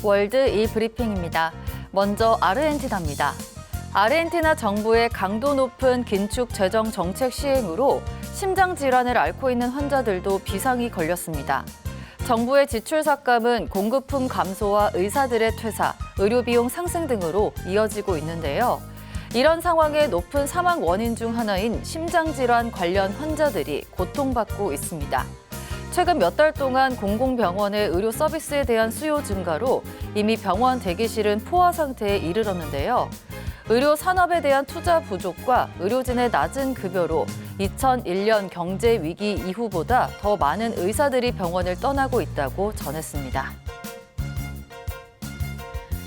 월드 이브리핑입니다. 먼저 아르헨티나입니다. 아르헨티나 정부의 강도 높은 긴축 재정 정책 시행으로 심장 질환을 앓고 있는 환자들도 비상이 걸렸습니다. 정부의 지출 삭감은 공급품 감소와 의사들의 퇴사, 의료비용 상승 등으로 이어지고 있는데요. 이런 상황에 높은 사망 원인 중 하나인 심장질환 관련 환자들이 고통받고 있습니다. 최근 몇 달 동안 공공병원의 의료 서비스에 대한 수요 증가로 이미 병원 대기실은 포화 상태에 이르렀는데요. 의료 산업에 대한 투자 부족과 의료진의 낮은 급여로 2001년 경제 위기 이후보다 더 많은 의사들이 병원을 떠나고 있다고 전했습니다.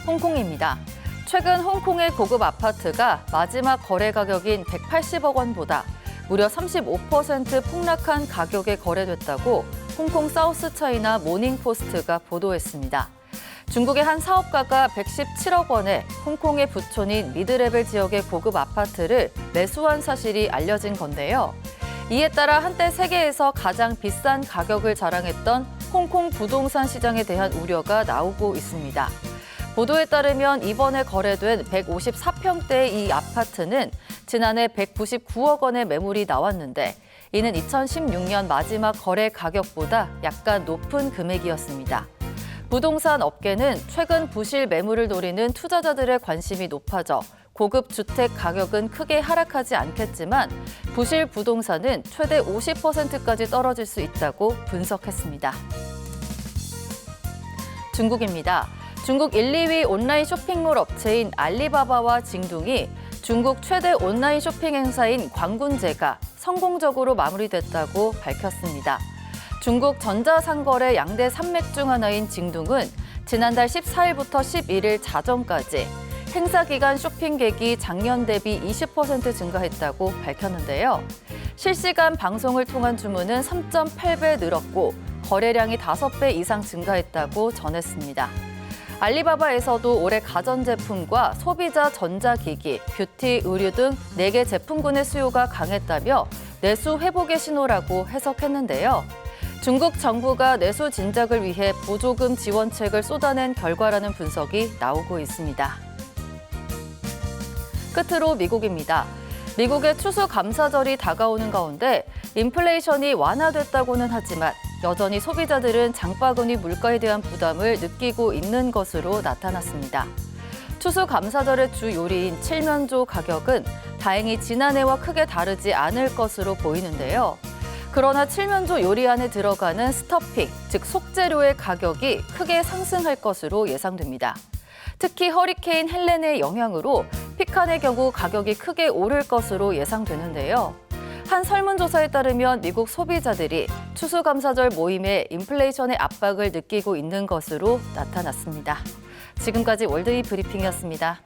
홍콩입니다. 최근 홍콩의 고급 아파트가 마지막 거래 가격인 180억 원보다 무려 35% 폭락한 가격에 거래됐다고 홍콩 사우스차이나 모닝포스트가 보도했습니다. 중국의 한 사업가가 117억 원에 홍콩의 부촌인 미드레벨 지역의 고급 아파트를 매수한 사실이 알려진 건데요. 이에 따라 한때 세계에서 가장 비싼 가격을 자랑했던 홍콩 부동산 시장에 대한 우려가 나오고 있습니다. 보도에 따르면 이번에 거래된 154평대의 이 아파트는 지난해 199억 원의 매물이 나왔는데 이는 2016년 마지막 거래 가격보다 약간 높은 금액이었습니다. 부동산 업계는 최근 부실 매물을 노리는 투자자들의 관심이 높아져 고급 주택 가격은 크게 하락하지 않겠지만 부실 부동산은 최대 50%까지 떨어질 수 있다고 분석했습니다. 중국입니다. 중국 1, 2위 온라인 쇼핑몰 업체인 알리바바와 징둥이 중국 최대 온라인 쇼핑 행사인 광군제가 성공적으로 마무리됐다고 밝혔습니다. 중국 전자상거래 양대 산맥 중 하나인 징둥은 지난달 14일부터 11일 자정까지 행사 기간 쇼핑객이 작년 대비 20% 증가했다고 밝혔는데요. 실시간 방송을 통한 주문은 3.8배 늘었고 거래량이 5배 이상 증가했다고 전했습니다. 알리바바에서도 올해 가전제품과 소비자 전자기기, 뷰티, 의류 등 4개 제품군의 수요가 강했다며 내수 회복의 신호라고 해석했는데요. 중국 정부가 내수 진작을 위해 보조금 지원책을 쏟아낸 결과라는 분석이 나오고 있습니다. 끝으로 미국입니다. 미국의 추수감사절이 다가오는 가운데 인플레이션이 완화됐다고는 하지만 여전히 소비자들은 장바구니 물가에 대한 부담을 느끼고 있는 것으로 나타났습니다. 추수감사절의 주 요리인 칠면조 가격은 다행히 지난해와 크게 다르지 않을 것으로 보이는데요. 그러나 칠면조 요리 안에 들어가는 스토핑, 즉 속재료의 가격이 크게 상승할 것으로 예상됩니다. 특히 허리케인 헬렌의 영향으로 피칸의 경우 가격이 크게 오를 것으로 예상되는데요. 한 설문조사에 따르면 미국 소비자들이 추수감사절 모임에 인플레이션의 압박을 느끼고 있는 것으로 나타났습니다. 지금까지 월드이 브리핑이었습니다.